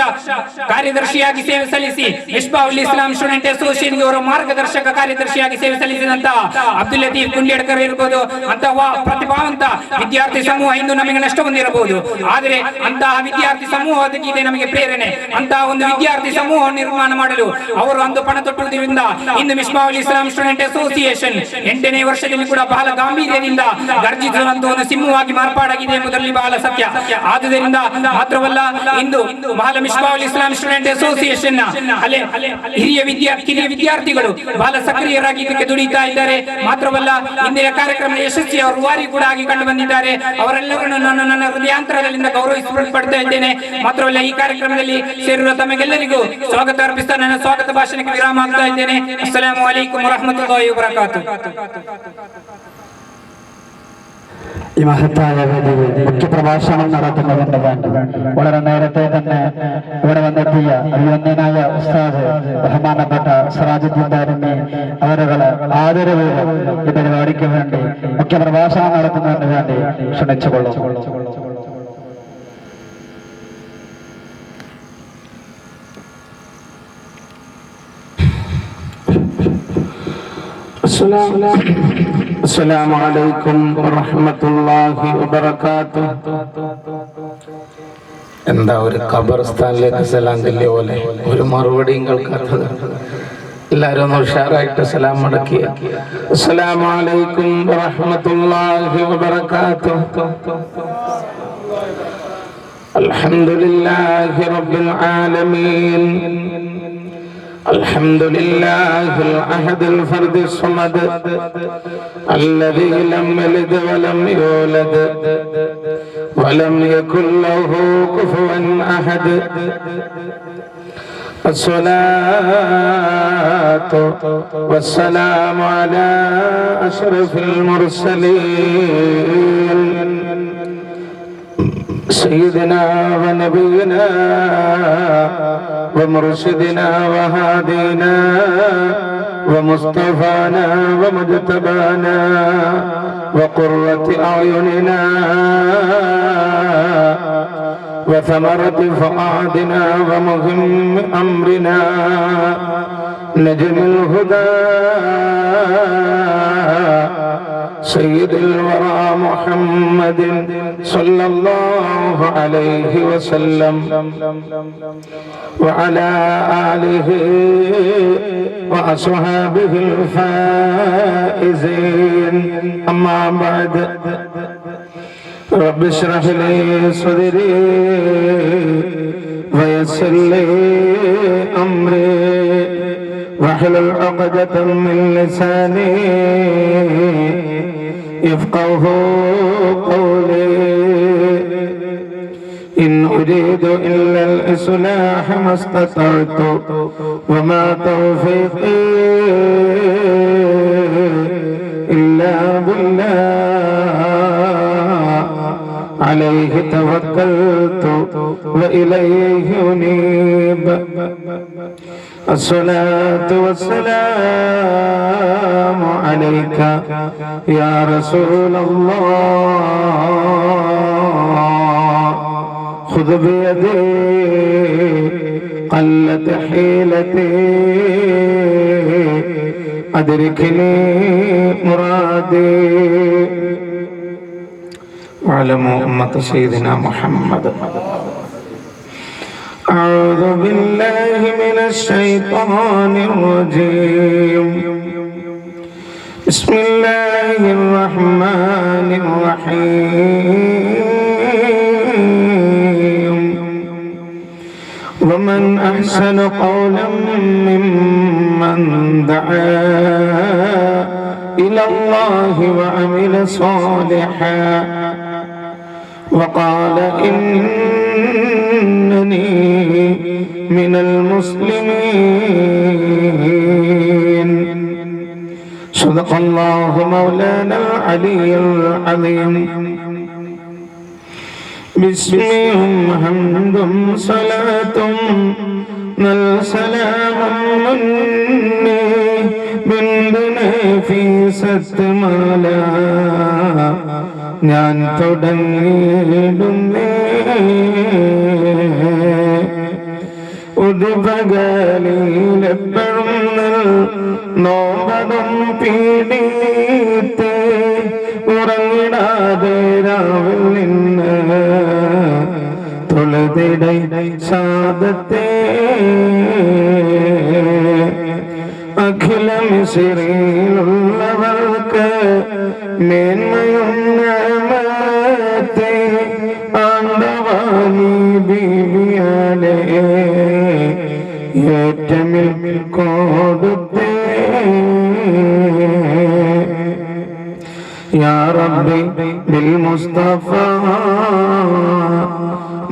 ಕಾರ್ಯದರ್ಶಿಯಾಗಿ ಸೇವೆ ಸಲ್ಲಿಸಿ ಮಿಸ್ಬಾಹುಲ್ ಇಸ್ಲಾಂ ಸ್ಟೂಡೆಂಟ್ ಅಸೋಸಿಯೇಷನ್ ಅವರ ಮಾರ್ಗದರ್ಶಕ ಕಾರ್ಯದರ್ಶಿಯಾಗಿ ಸೇವೆ ಸಲ್ಲಿಸಿದಂತಹ ಅಬ್ದುಲ್ ಲತೀಫ್ ಕುಂಡ್ಯಡ್ಕರ್ ಇರಬಹುದು. ಅಂತಹ ಪ್ರತಿಭಾವಂತ ವಿದ್ಯಾರ್ಥಿ ಸಮೂಹ ಇಂದು ನಮಗೆ ನಷ್ಟ ಹೊಂದಿರಬಹುದು, ಆದರೆ ಅಂತಹ ವಿದ್ಯಾರ್ಥಿ ಸಮೂಹಕ್ಕೆ ನಮಗೆ ಪ್ರೇರಣೆ. ಅಂತಹ ಒಂದು ವಿದ್ಯಾರ್ಥಿ ಸಮೂಹ ನಿರ್ಮಾಣ ಮಾಡಲು ಅವರು ಅಂದು ಪಣ ತೊಟ್ಟುವುದರಿಂದ ಇಂದು ಮಿಸ್ಬಾಹುಲ್ ಇಸ್ಲಾಂ ಸ್ಟೂಡೆಂಟ್ ಅಸೋಸಿಯೇಷನ್ 8ನೇ ವರ್ಷದಲ್ಲಿ ಕೂಡ ಬಹಳ ಗಾಂಭೀರ್ಯದಿಂದ ಗರ್ಜಿಸುವಂತಹ ಒಂದು ಸಿಂಹವಾಗಿ ಮಾರ್ಪಾಡಾಗಿದೆ ಎಂಬುದರಲ್ಲಿ ಬಹಳ ಸತ್ಯ. ಆದುದರಿಂದ ಮಾತ್ರವಲ್ಲ, ಇಂದು ಬಹಳ ಮಿಸ್ಬಾಹುಲ್ ಇಸ್ಲಾಂ ಸ್ಟೂಡೆಂಟ್ ಅಸೋಸಿಯೇಷನ್ ಹಿರಿಯ ವಿದ್ಯಾರ್ಥಿಗಳು ಬಹಳ ಸಕ್ರಿಯರಾಗಿ ಇದಕ್ಕೆ ದುಡಿತಾ ಇದ್ದಾರೆ. ಮಾತ್ರವಲ್ಲ, ಇಂದಿನ ಕಾರ್ಯಕ್ರಮದ ಯಶಸ್ವಿ ಅವರು ವಾರಿ ಕೂಡ ಆಗಿ ಕಂಡು ಬಂದಿದ್ದಾರೆ. ಅವರೆಲ್ಲರನ್ನು ನಾನು ನನ್ನ ಹೃದಯಾಂತರದಿಂದ ಗೌರವಿಸಲ್ಪಡ್ತಾ ಇದ್ದೇನೆ. ಮಾತ್ರವಲ್ಲ, ಈ ಕಾರ್ಯಕ್ರಮದಲ್ಲಿ ಸೇರಿರುವ ತಮಗೆಲ್ಲರಿಗೂ ಸ್ವಾಗತ ಅರ್ಪಿಸ್ತಾ ನನ್ನ ಸ್ವಾಗತ ಭಾಷಣಕ್ಕೆ ವಿರಾಮ ಆಗ್ತಾ ಇದ್ದೇನೆ. ಅಸ್ಸಲಾಮು ಅಲೈಕುಂ ವರಹಮತುಲ್ಲಾಹಿ ವಬರಕಾತು. ഈ മഹത്തായ വേദിയിൽ മുഖ്യ പ്രഭാഷണം നടത്തുന്നതിന് വേണ്ടി വളരെ നേരത്തെ തന്നെ ഇവിടെ വന്നെത്തിയ അഭിവന്ദനായ ഉസ്താദ് ബഹുമാനപ്പെട്ട സിറാജുദ്ദീൻ ദാരിമി അവരുകളെ ആദരവോടെ ഈ പരിപാടിക്ക് വേണ്ടി മുഖ്യ പ്രഭാഷണം നടത്തുന്നതിന് വേണ്ടി ക്ഷണിച്ചുകൊള്ളും. السلام عليكم ورحمة الله وبركاته. എന്താ ഒരു ഖബർസ്ഥാനിലേക്ക് സലാം ചൊല്ലിയ പോലെ ഒരു മറുപടിയും കേൾക്കാത്തത്. എല്ലാവരും ഒന്ന് ഉഷാറായിട്ട് സലാം മടക്കിയ. അസ്സലാമു അലൈക്കും വറഹ്മത്തുള്ളാഹി വബറകാതുഹു. അൽഹംദുലില്ലാഹി റബ്ബിൽ ആലമീൻ. الحمد لله الأحد الفرد الصمد الذي لم يلد ولم يولد ولم يكن له كفوا أحد. الصلاة والسلام على أشرف المرسلين سيدنا ونبينا ومرشدنا وهادينا ومصطفانا ومجتبانا وقرة أعيننا وثمرة فؤادنا ومهم أمرنا نجم الهدى سيد الورى محمد صلى الله عليه وسلم وعلى آله وأصحابه الفائزين. أما بعد رب اشرح لي صدري ويسر لي أمري واحلل عقدة من لساني يفقه قولي. إن أريد إلا الإصلاح ما استطعت وما توفيقي إلا بالله عليه توكلت وإليه أنيب. الصلاة والسلام عليك يا رسول الله. خذ بيدي قلت حيلتي أدركني مرادي. واعلموا أمة سيدنا محمد. أعوذ بالله من الشيطان الرجيم. بسم الله الرحمن الرحيم. ومن أحسن قولا ممن دعا إلى الله وعمل صالحا وقال إنني من المسلمين. صدق الله مولانا العلي العظيم. باسمهم حمد صلاة سلام مني بندنا في ستمالا ഞാൻ തുടങ്ങിയിടുന്നേ. ഉദ്ഭകലിലെപ്പോഴും നോമ്പതും പീഡിത്ത് ഉറങ്ങിടാതെ രാവിൽ നിന്ന് തൊഴുതിടൈ സാദത്തെ അഖില മിസ്രിയിലുള്ളവർക്ക് മേന്മയും ഞാമത്തെ ആണ്ടവാനി ബീവിയാലെ ഏറ്റമിൽ കൊടുത്തേ. يا ربي بالمصطفى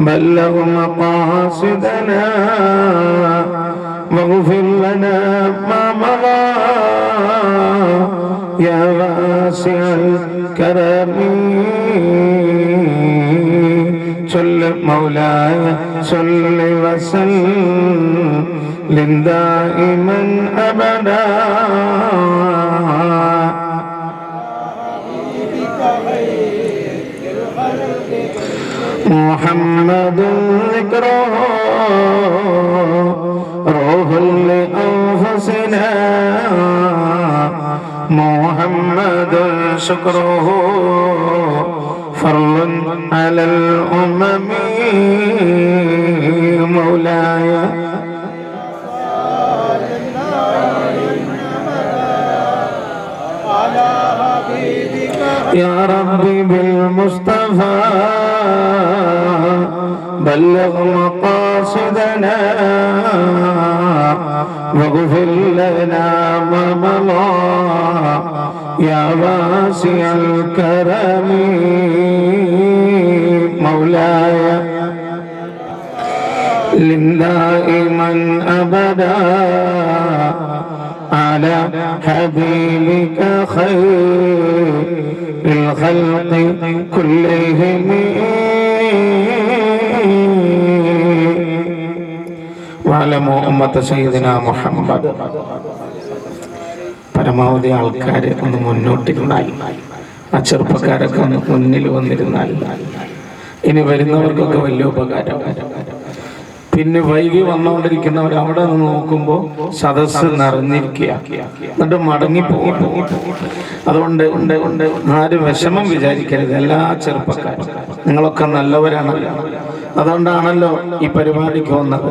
بلغ مقاصدنا واغفر لنا ما مضى يا واسع الكرم. صل مولاي صل وسلم دائما أبدا. محمد ذكره روح لأنفسنا محمد شكره فرض على الأمم مولاي يا ربي بالمصطفى بلغ مقاصدنا واغفر لنا ما مضى يا واسع الكرم مولاي دائما أبدا على حبيبك خير الخلق كلهم واعلموا أمة سيدنا محمد. പരമാവധി ആൾക്കാരെ ഒന്ന് മുന്നോട്ടിരുന്നാൽ, ആ ചെറുപ്പക്കാരൊക്കെ ഒന്ന് മുന്നിൽ വന്നിരുന്നാൽ ഇനി വരുന്നവർക്കൊക്കെ വലിയ ഉപകാരം. പിന്നെ വൈകി വന്നുകൊണ്ടിരിക്കുന്നവർ അവിടെ നിന്ന് നോക്കുമ്പോൾ സദസ്സ് നിറഞ്ഞിരിക്കുക, എന്നിട്ട് മടങ്ങിപ്പോകും. അതുകൊണ്ട് ആരും വിഷമം വിചാരിക്കരുത്. എല്ലാ ചെറുപ്പക്കാരും നിങ്ങളൊക്കെ നല്ലവരാണല്ലോ, അതുകൊണ്ടാണല്ലോ ഈ പരിപാടിക്ക് വന്നത്.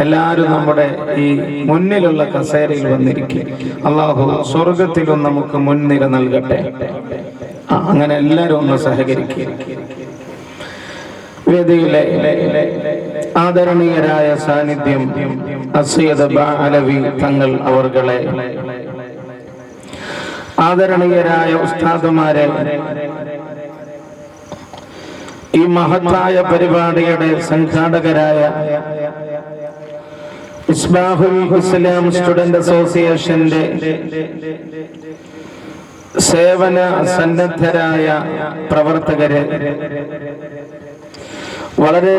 എല്ലാവരും നമ്മുടെ ഈ മുന്നിലുള്ള കസേരയിൽ വന്നിരിക്കും. അള്ളാഹു സ്വർഗത്തിലും നമുക്ക് മുൻനിര നൽകട്ടെ. അങ്ങനെ എല്ലാവരും ഒന്ന് സഹകരിക്കുക. വേദിയിലെ ആദരണീയരായ സാന്നിധ്യം അസയ്യിദ് ബാഅലവി തങ്ങൾ അവർകളെ, ആദരണീയരായ ഉസ്താദുമാരെ, ഈ മഹത്തായ പരിപാടിയുടെ സംഘാടകരായ ഇസ്ബാഹുൽ ഇസ്ലാം സ്റ്റുഡന്റ് അസോസിയേഷന്റെ സേവന സന്നദ്ധരായ പ്രവർത്തകരെ, വളരെ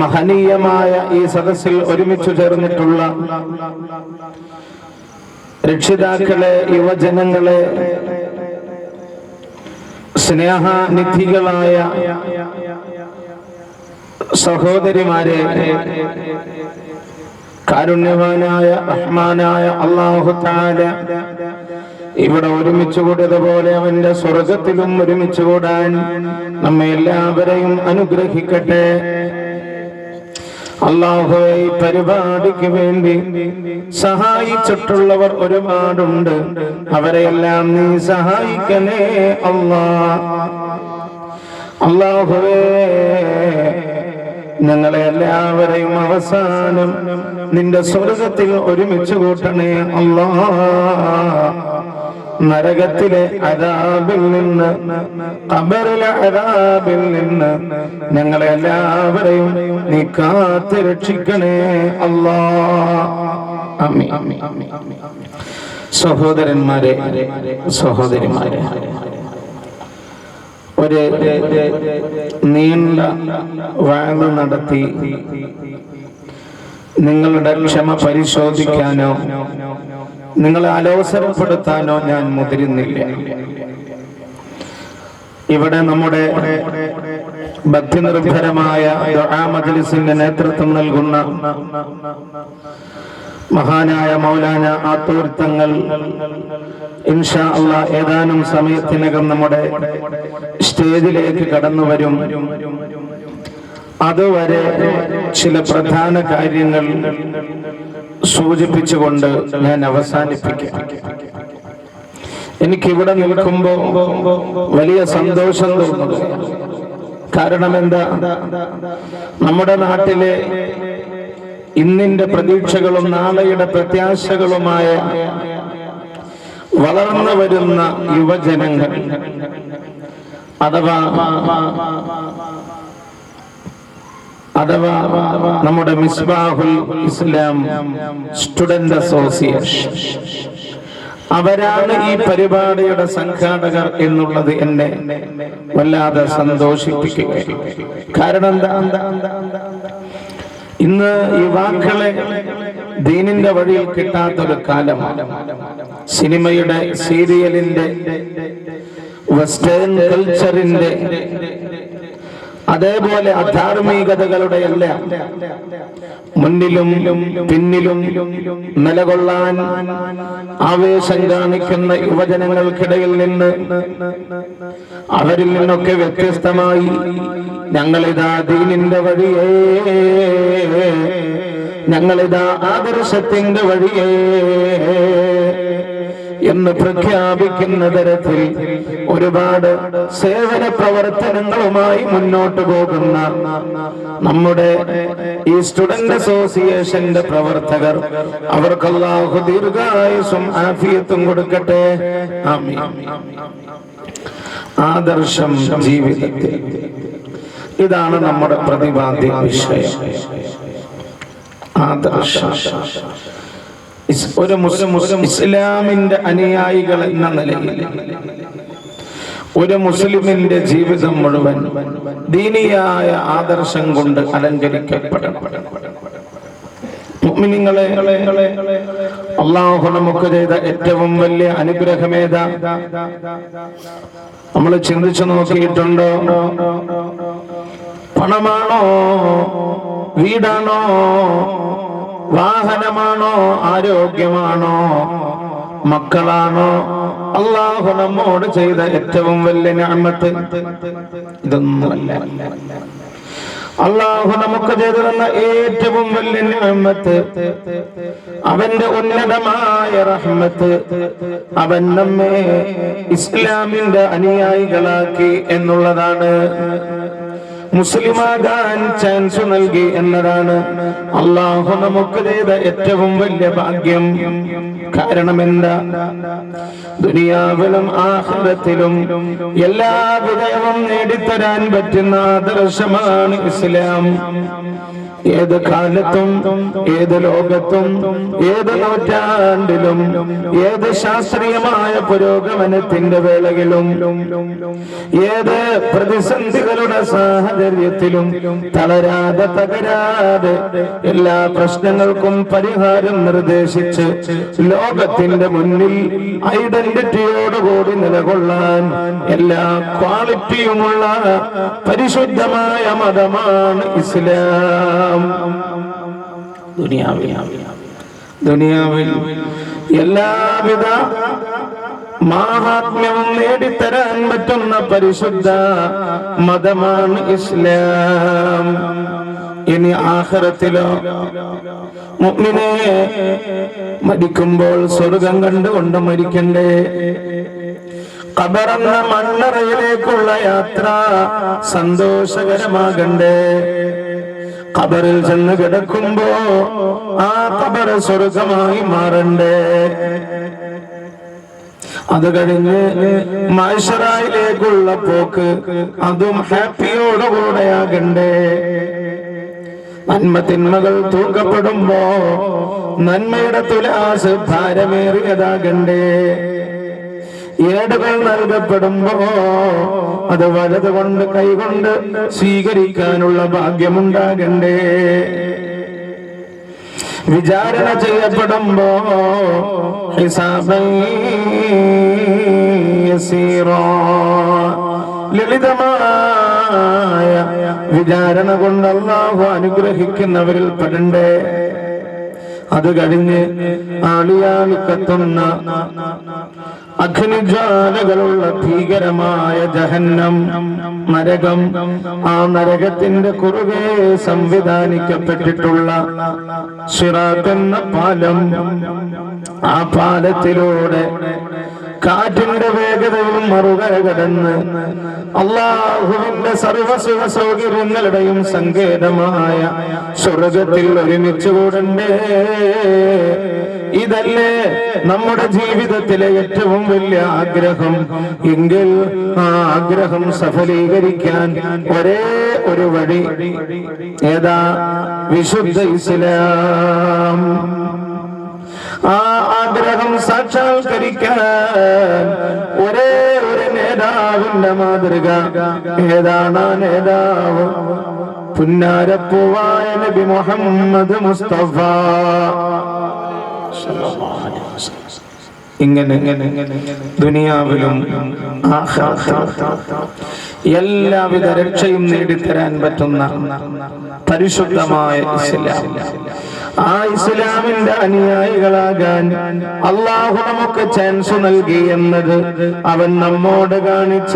മഹനീയമായ ഈ സദസ്സിൽ ഒരുമിച്ചു ചേർന്നിട്ടുള്ള രക്ഷിതാക്കളെ, യുവജനങ്ങളെ, സ്നേഹനിധികളായ സഹോദരിമാരെ, കാരുണ്യവാനായ റഹ്മാനായ അല്ലാഹു തആല ഇവിടെ ഒരുമിച്ച് കൂടിയതുപോലെ അവന്റെ സ്വർഗത്തിലും ഒരുമിച്ച് കൂടാൻ നമ്മെ എല്ലാവരെയും അനുഗ്രഹിക്കട്ടെ. അല്ലാഹുവേ, ഈ പരിപാടിക്ക് വേണ്ടി സഹായിച്ചിട്ടുള്ളവർ ഒരുപാടുണ്ട്. അവരെയെല്ലാം നീ സഹായിക്കണേ അല്ലാഹുവേ. ഞങ്ങളെ എല്ലാവരെയും അവസാനം നിന്റെ സ്വർഗത്തിൽ ഒരുമിച്ച് കൂട്ടണേ അല്ലാഹ്. നരകത്തിലെ അദാബിൽ നിന്ന്, ഖബറിലെ അദാബിൽ നിന്ന് ഞങ്ങളെ എല്ലാവരെയും നീ കാത്ത് രക്ഷിക്കണേ അല്ലാഹ്. ആമീൻ. സഹോദരന്മാരെ, സഹോദരിമാരെ, ഒരു നീണ്ട വഅദ് നടത്തി നിങ്ങളുടെ ക്ഷമ പരിശോധിക്കാനോ നിങ്ങളെ അലോസരപ്പെടുത്താനോ ഞാൻ മുതിരുന്നില്ല. ഇവിടെ നമ്മുടെ ഭക്തിനിർഭരമായ ദുആ മജ്ലിസിന് നേതൃത്വം നൽകുന്ന മഹാനായ മൗലാന ആത്തൂർ തങ്ങൾ ഇൻഷാ അല്ലാഹ് ഏതാനും സമയത്തിനകം നമ്മുടെ സ്റ്റേജിലേക്ക് കടന്നു വരും. അതുവരെ ചില പ്രധാന കാര്യങ്ങൾ സൂചിപ്പിച്ചുകൊണ്ട് ഞാൻ അവസാനിപ്പിക്കാം. എനിക്കിവിടെ നിൽക്കുമ്പോൾ വലിയ സന്തോഷം തോന്നുന്നു. കാരണം എന്താ, നമ്മുടെ നാട്ടിലെ ഇന്നിന്റെ പ്രതീക്ഷകളും നാളെയുടെ പ്രത്യാശകളുമായ വളർന്നു വരുന്ന യുവജനങ്ങൾ, അഥവാ നമ്മുടെ മിസ്ബാഹുൽ ഇസ്ലാം സ്റ്റുഡന്റ് അസോസിയേഷൻ, അവരാണ് ഈ പരിപാടിയുടെ സംഘാടകർ എന്നുള്ളത് എന്നെ വല്ലാതെ സന്തോഷിപ്പിക്കുക. കാരണം എന്താ, ഇന്ന് യുവാക്കളെ ദീനിന്റെ വഴിയിൽ കിട്ടാത്തൊരു കാലമാണ്. സിനിമയുടെ, സീരിയലിന്റെ, വെസ്റ്റേൺ കൾച്ചറിന്റെ അതേപോലെ അധാർമികതകളുടെ എല്ലാം മുന്നിലും പിന്നിലും നിലകൊള്ളാൻ ആവേശം കാണിക്കുന്ന യുവജനങ്ങൾക്കിടയിൽ നിന്ന് അവരിൽ നിന്നൊക്കെ വ്യത്യസ്തമായി ഞങ്ങളിതാ ദീനിന്റെ വഴിയേ, ഞങ്ങളിതാ ആദർശത്തിന്റെ വഴിയേ എന്ന് പ്രഖ്യാപിക്കുന്ന തരത്തിൽ ഒരുപാട് സേവന പ്രവർത്തനങ്ങളുമായി മുന്നോട്ട് പോകുന്ന നമ്മുടെ ഈ സ്റ്റുഡന്റ് അസോസിയേഷന്റെ പ്രവർത്തകർ, അവർക്ക് അല്ലാഹു ദീർഘായുസ്സും ആഫിയത്തും കൊടുക്കട്ടെ. ആമീൻ. ആദർശം ജീവിതത്തിൽ, ഇതാണ് നമ്മുടെ പ്രതിപാദ്യ വിഷയം. ആദർശം. ഒരു മുസ്ലിം ഇസ്ലാമിന്റെ അനുയായികൾ എന്ന നിലയിൽ ഒരു മുസ്ലിമിന്റെ ജീവിതം മുഴുവൻ ദീനിയായ ആദർശം കൊണ്ട് അലങ്കരിക്കപ്പെടണം. മുഅ്മിനീങ്ങളെ, അല്ലാഹു നമുക്ക് ചെയ്ത ഏറ്റവും വലിയ അനുഗ്രഹമേതാ? നമ്മൾ ചിന്തിച്ചു നോക്കിയിട്ടുണ്ടോ? പണമാണോ? വീടാണോ? വാഹനമാണോ? ആരോഗ്യമാണോ? മക്കളാണോ? അല്ലാഹു നമ്മോട് ചെയ്ത ഏറ്റവും വലിയ നിഅമത്ത് ഇതൊന്നുമല്ല. അല്ലാഹു നമുക്ക് ചെയ്തു തന്ന ഏറ്റവും വലിയ നിഅമത്ത്, അവന്റെ ഉന്നതമായ റഹ്മത്ത്, അവൻ നമ്മെ ഇസ്ലാമിന്റെ അനുയായികളാക്കി എന്നുള്ളതാണ്. മുസ്ലിമാകാൻ ചാൻസ് നൽകി എന്നതാണ് അല്ലാഹു നമുക്ക് ചെയ്ത ഏറ്റവും വലിയ ഭാഗ്യം. കാരണം എന്താ? ദുനിയാവിലും ആഖിറത്തിലും എല്ലാ വിജയവും നേടിത്തരാൻ പറ്റുന്ന ആദർശമാണ് ഇസ്ലാം. ഏത് കാലത്തും, ഏത് ലോകത്തും, ഏത് നൂറ്റാണ്ടിലും, ഏത് ശാസ്ത്രീയമായ പുരോഗമനത്തിന്റെ വേളയിലും, ഏത് പ്രതിസന്ധികളുടെ സാഹചര്യത്തിലും തളരാതെ തകരാതെ എല്ലാ പ്രശ്നങ്ങൾക്കും പരിഹാരം നിർദ്ദേശിച്ച് ലോകത്തിന്റെ മുന്നിൽ ഐഡന്റിറ്റിയോടുകൂടി നിലകൊള്ളാൻ എല്ലാ ക്വാളിറ്റിയുമുള്ള പരിശുദ്ധമായ മതമാണ് ഇസ്ലാം. ദുനിയാവിൽ എല്ലാവിധ മാഹാത്മ്യവും നേടിത്തരാൻ പറ്റുന്ന പരിശുദ്ധ മതമാണ് ഇസ്ലാം. ഇനി ആഖിറത്തിലോ? മുഅ്മിനേ, മരിക്കുമ്പോൾ സ്വർഗം കണ്ടുകൊണ്ട് മരിക്കണ്ടേ? ഖബറെന്ന മണ്ണറയിലേക്കുള്ള യാത്ര സന്തോഷകരമാകണ്ടേ? ഖബറിൽ ചെന്ന് കിടക്കുമ്പോ ആ ഖബർ സ്വർഗമായി മാറണ്ടേ? അത് കഴിഞ്ഞ് മഹ്ശറിലേക്കുള്ള പോക്ക് അതും ഹാപ്പിയോടുകൂടെയാകണ്ടേ? നന്മ തിന്മകൾ തൂക്കപ്പെടുമ്പോ നന്മയുടെ തുലാസ് ഭാരമേറിയതാകണ്ടേ? ഏടുകൾ നൽകപ്പെടുമ്പോ അത് വലതുകൊണ്ട് കൈകൊണ്ട് സ്വീകരിക്കാനുള്ള ഭാഗ്യമുണ്ടാകണ്ടേ? വിചാരണ ചെയ്യപ്പെടുമ്പോ ഹിസാബൻ യസീറാ, ലളിതമായ വിചാരണ കൊണ്ട് അല്ലാഹു അനുഗ്രഹിക്കുന്നവരിൽ പെടണ്ടേ? അത് കഴിഞ്ഞ് ആളിയാളിക്കത്തുന്ന അഗ്നിജ്വാലകളുള്ള ഭീകരമായ ജഹന്നം, നരകം, ആ നരകത്തിന്റെ കുറുകെ സംവിധാനിക്കപ്പെട്ടിട്ടുള്ള സിറാത്ത് എന്ന പാലം, ആ പാലത്തിലൂടെ കാറ്റിന്റെ വേഗതയും മറുകര കടന്ന് അല്ലാഹുവിന്റെ സർവ്വസുഖ സൗകര്യങ്ങളുടെയും സങ്കേതമായ സ്വർഗത്തിൽ ഒരുമിച്ച് കൂടണ്ടേ? ഇതല്ലേ നമ്മുടെ ജീവിതത്തിലെ ഏറ്റവും വലിയ ആഗ്രഹം? എങ്കിൽ ആ ആഗ്രഹം സഫലീകരിക്കാൻ ഒരേ ഒരു വഴി ഏതാ? വിശുദ്ധ ഇസ്ലാം. ആ ആഗ്രഹം സാക്ഷാത്കരിക്കാൻ ഒരേ ഒരു നേതാവിന്റെ മാതൃക. ഏതാണ് ആ നേതാവ്? പുന്നാരപ്പൂവായ നബി മുഹമ്മദ് മുസ്തഫ. ഇങ്ങനെ ദുനിയാവിലും ആഖിറത്തിലും എല്ലാവിധ രക്ഷയും നേടിത്തരാൻ പറ്റുന്ന പരിശുദ്ധമായ ഇസ്ലാം. ആ ഇസ്ലാമിന്റെ അനുയായികളാകാൻ അള്ളാഹു നമുക്ക് ചാൻസ് നൽകി എന്നത് അവൻ നമ്മോട് കാണിച്ച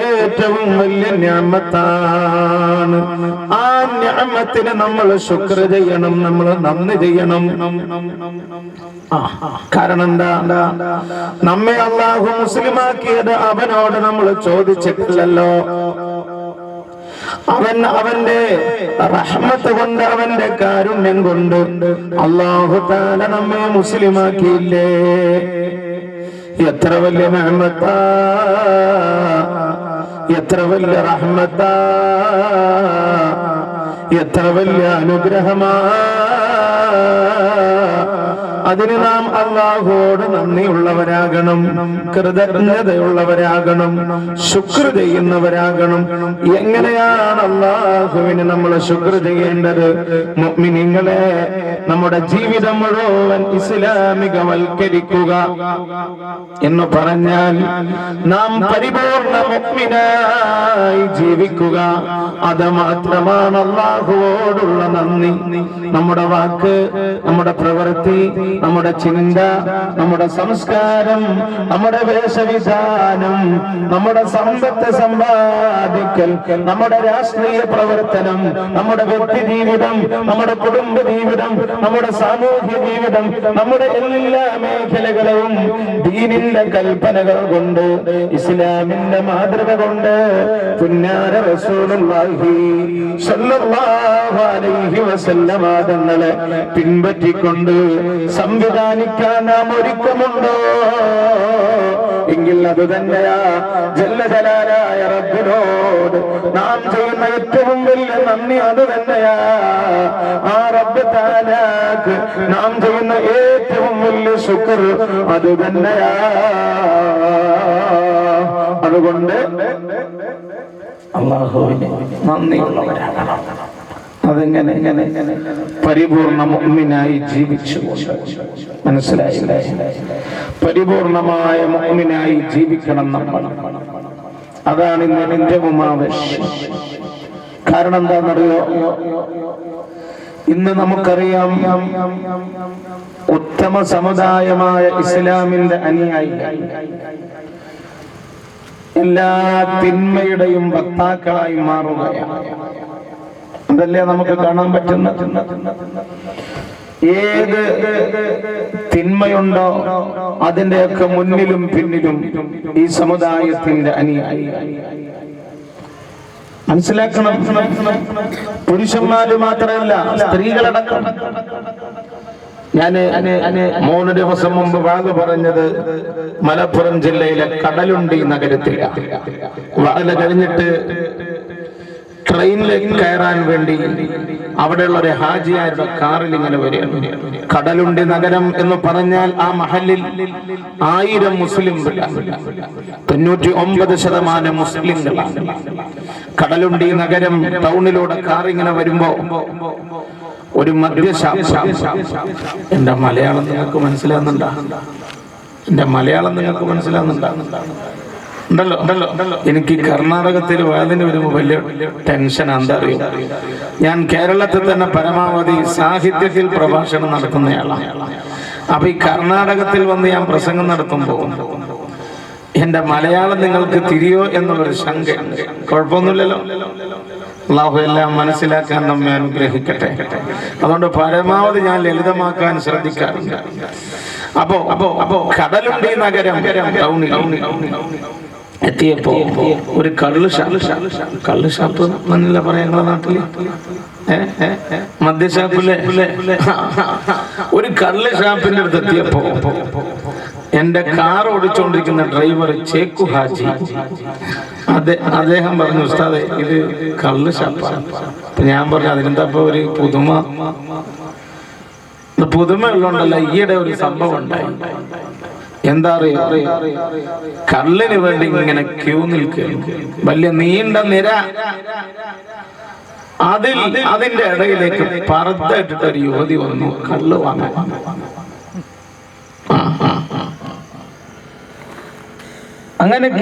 ഏറ്റവും വലിയ നിഅമത്താണ്. ആ നിഅമത്തിന് നമ്മൾ ശുക്ർ ചെയ്യണം, നമ്മൾ നന്ദി ചെയ്യണം. കാരണം എന്താ? നമ്മെ അള്ളാഹു മുസ്ലിമാക്കിയത് അവനോട് നമ്മൾ ചോദിച്ചിട്ടില്ലല്ലോ. അവന്റെ റഹ്മത്ത് കൊണ്ട്, അവന്റെ കാരുണ്യം കൊണ്ട് അല്ലാഹു തആല നമ്മെ മുസ്ലിമാക്കിയില്ലേ? എത്ര വലിയ നിഅമത്താ, എത്ര വലിയ റഹ്മത്താ, എത്ര വലിയ അനുഗ്രഹമാ. അതിന് നാം അല്ലാഹുവോട് നന്ദിയുള്ളവരാകണം, കൃതജ്ഞതയുള്ളവരാകണം, ശുക്ർ ചെയ്യുന്നവരാകണം. എങ്ങനെയാണ് അല്ലാഹുവിന് നമ്മൾ ശുക്ർ ചെയ്യേണ്ടത്? മുഅ്മിനീങ്ങളെ, നമ്മുടെ ജീവിതം മുഴുവൻ ഇസ്ലാമികവൽക്കരിക്കുക എന്ന് പറഞ്ഞാൽ നാം പരിപൂർണ മുഅ്മിനായി ജീവിക്കുക. അത് മാത്രമാണ് അല്ലാഹുവോടുള്ള നന്ദി. നമ്മുടെ വാക്ക്, നമ്മുടെ പ്രവൃത്തി, നമ്മുടെ ചിന്ത, നമ്മുടെ സംസ്കാരം, നമ്മുടെ വേഷവിധാനം, നമ്മുടെ സമ്പത്ത് സമ്പാദിക്കൽ, നമ്മുടെ രാഷ്ട്രീയ പ്രവർത്തനം, നമ്മുടെ വ്യക്തി ജീവിതം, നമ്മുടെ കുടുംബ ജീവിതം, നമ്മുടെ സാമൂഹ്യ ജീവിതം, നമ്മുടെ എല്ലാ മേഖലകളും ദീനിന്റെ കൽപ്പനകൾ കൊണ്ട്, ഇസ്ലാമിന്റെ മാതൃക കൊണ്ട് പുന്നാര റസൂലുള്ളാഹി സ്വല്ലല്ലാഹു അലൈഹി വസല്ലമ തങ്ങളെ പിൻപറ്റിക്കൊണ്ട് സംവിധാനിക്കാൻ നാം ഒരുക്കമുണ്ടോ? എങ്കിൽ അത് തന്നെയാ ജല്ലജലാലായ റബ്ബിനോട് നാം ചെയ്യുന്ന ഏറ്റവും വലിയ നന്ദി. അത് തന്നെയാ ആ റബ്ബ് തആലാക്ക് നാം ചെയ്യുന്ന ഏറ്റവും വലിയ ശുക്ർ. അത് തന്നെയാ. അതുകൊണ്ട് അല്ലാഹുവിനെ നന്ദിയുള്ളവരാകണം. അതെങ്ങനെ? പരിപൂർണ മുഅ്മിനായി ജീവിച്ചു. മനസ്സിലായില്ലേ? പരിപൂർണമായ മുഅ്മിനായി ജീവിക്കണം നമ്മൾ. അതാണ് ഇന്ന് ഏറ്റവും ആവശ്യം. കാരണം എന്താണെന്നറിയോ? ഇന്ന് നമുക്കറിയാം, ഉത്തമ സമുദായമായ ഇസ്ലാമിന്റെ അനുയായികൾ എല്ലാ തിന്മയുടെയും വക്താക്കളായി മാറുകയാണ്. അതല്ലേ നമുക്ക് കാണാൻ പറ്റുന്ന? ഏത് തിന്മയുണ്ടോ അതിന്റെയൊക്കെ മുന്നിലും പിന്നിലും ഈ സമുദായത്തിന്റെ അനുയായി. മനസ്സിലാക്കണം, പുരുഷന്മാര് മാത്രമല്ല, സ്ത്രീകളടക്കം. ഞാന് 3 ദിവസം മുമ്പ് വാഗ് പറഞ്ഞത് മലപ്പുറം ജില്ലയിലെ കടലുണ്ടി നഗരത്തിലാണ്. വാഗ് കഴിഞ്ഞിട്ട് ട്രെയിനിലേക്ക് കയറാൻ വേണ്ടി അവിടെയുള്ള ഒരു ഹാജിയാരുടെ കാറിൽ ഇങ്ങനെ വരികയാണ്. കടലുണ്ടി നഗരം എന്ന് പറഞ്ഞാൽ ആ മഹലിൽ 1000 മുസ്ലിം, 99% മുസ്ലിങ്ങളാണ്. കടലുണ്ടി നഗരം ടൗണിലൂടെ കാർ ഇങ്ങനെ വരുമ്പോ ഒരു മദ്യശാല. എന്റെ മലയാളം നിങ്ങൾക്ക് മനസ്സിലാകുന്നുണ്ടോ? എന്റെ മലയാളം നിങ്ങൾക്ക് മനസ്സിലാകുന്നുണ്ടോ? ഉണ്ടല്ലോ. എനിക്ക് കർണാടകത്തിൽ വാതിന് വരുമ്പോൾ വലിയ ടെൻഷൻ. എന്താ അറിയോ? ഞാൻ കേരളത്തിൽ തന്നെ പരമാവധി സാഹിത്യത്തിൽ പ്രഭാഷണം നടത്തുന്നയാളാണ്. അപ്പൊ ഈ കർണാടകത്തിൽ വന്ന് ഞാൻ പ്രസംഗം നടത്തുമ്പോൾ എന്റെ മലയാളം നിങ്ങൾക്ക് തിരിയോ എന്നുള്ളൊരു ശങ്ക. കുഴപ്പമൊന്നുമില്ലല്ലോ. അല്ലാഹു എല്ലാം മനസ്സിലാക്കാൻ നമ്മെ അനുഗ്രഹിക്കട്ടെ. അതുകൊണ്ട് പരമാവധി ഞാൻ ലളിതമാക്കാൻ ശ്രദ്ധിക്കാറുണ്ട്. അപ്പോ കടലുണ്ടി നഗരം ടൗണിൽ എത്തിയപ്പോ ഒരു കള്ള് ഷാപ്പ് എന്നല്ല പറയാ നിങ്ങളെ നാട്ടില്, മദ്യഷാപ്പിലെ ഒരു കള്ള് ഷാപ്പിന്റെ അടുത്ത് എത്തിയപ്പോ എന്റെ കാർ ഓടിച്ചോണ്ടിരിക്കുന്ന ഡ്രൈവർ ചേക്കു ഹാജി അദ്ദേഹം പറഞ്ഞു, ഉസ്താദെ ഇത് കള്ള് ഷാപ്പാണ്. ഞാൻ പറഞ്ഞു അതിനെന്താ ഒരു പുതുമ ഉള്ളതുകൊണ്ടല്ല, ഈയിടെ ഒരു സംഭവം ഉണ്ടായി. എന്താ അറിയോ? കള്ളിന് വേണ്ടി ഇങ്ങനെ ക്യൂ നിൽക്കുക, വലിയ നീണ്ട നിര. അതിന്റെ ഇടയിലേക്ക് പർദ്ദ ഇട്ടിട്ട് ഒരു യുവതി വന്നു കള്ള് വാങ്ങാൻ. അങ്ങനെ